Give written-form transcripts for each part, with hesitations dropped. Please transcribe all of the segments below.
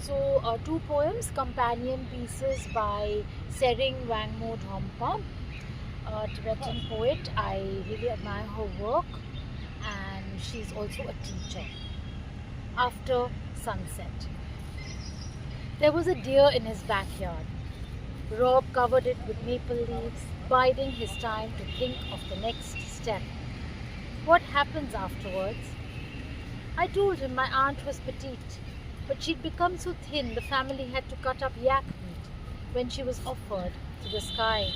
So, two poems, companion pieces by Tsering Wangmo Dhompa, a Tibetan poet. I really admire her work, and she's also a teacher. After sunset. There was a deer in his backyard. Rob covered it with maple leaves, biding his time to think of the next step. What happens afterwards? I told him my aunt was petite, but she'd become so thin the family had to cut up yak meat when she was offered to the sky.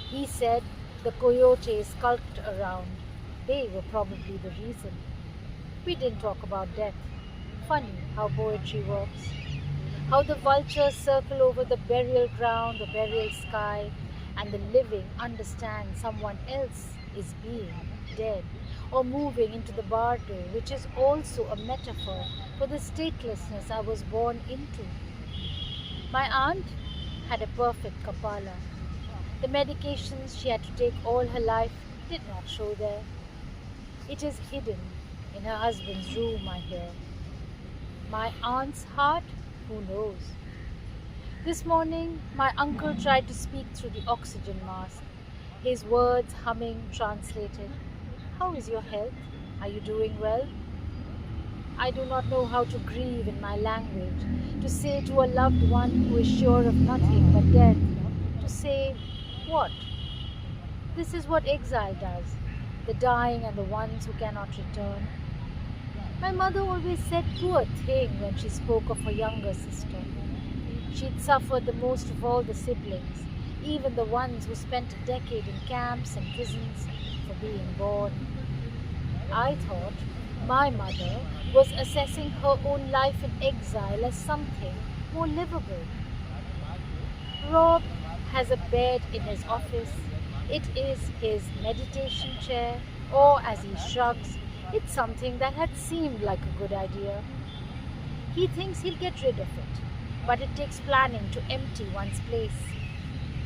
He said the coyotes skulked around. They were probably the reason. We didn't talk about death. Funny how poetry works. How the vultures circle over the burial ground, the burial sky, and the living understand someone else is being dead or moving into the bardo, which is also a metaphor for the statelessness I was born into. My aunt had a perfect kapala. The medications she had to take all her life did not show there. It is hidden in her husband's room, I hear. My aunt's heart, who knows? This morning, my uncle tried to speak through the oxygen mask, his words humming, translated. How is your health? Are you doing well? I do not know how to grieve in my language, to say to a loved one who is sure of nothing but death, to say, what? This is what exile does, the dying and the ones who cannot return. My mother always said poor thing when she spoke of her younger sister. She'd suffered the most of all the siblings, even the ones who spent a decade in camps and prisons for being born. I thought my mother was assessing her own life in exile as something more livable. Rob has a bed in his office. It is his meditation chair, or as he shrugs, it's something that had seemed like a good idea. He thinks he'll get rid of it, but it takes planning to empty one's place.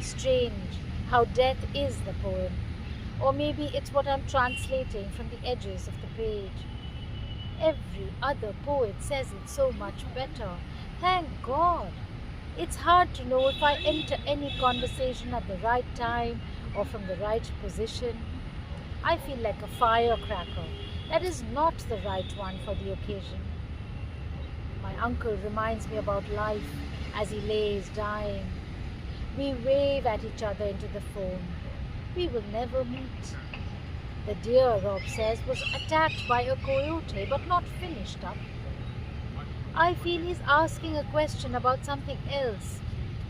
Strange how death is the poem, or maybe it's what I'm translating from the edges of the page. Every other poet says it so much better. Thank God. It's hard to know if I enter any conversation at the right time or from the right position. I feel like a firecracker that is not the right one for the occasion. My uncle reminds me about life as he lays dying. We wave at each other into the phone. We will never meet. The deer, Rob says, was attacked by a coyote but not finished up. I feel he's asking a question about something else,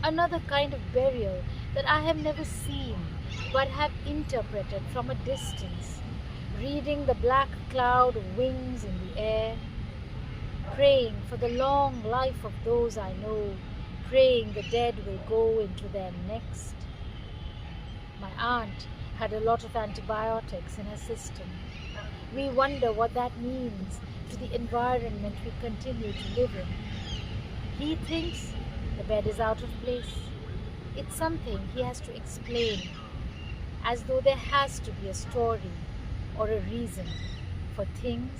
another kind of burial that I have never seen but have interpreted from a distance, reading the black cloud wings in the air, praying for the long life of those I know, praying the dead will go into their next. My aunt had a lot of antibiotics in her system. We wonder what that means to the environment we continue to live in. He thinks the bed is out of place. It's something he has to explain, as though there has to be a story or a reason for things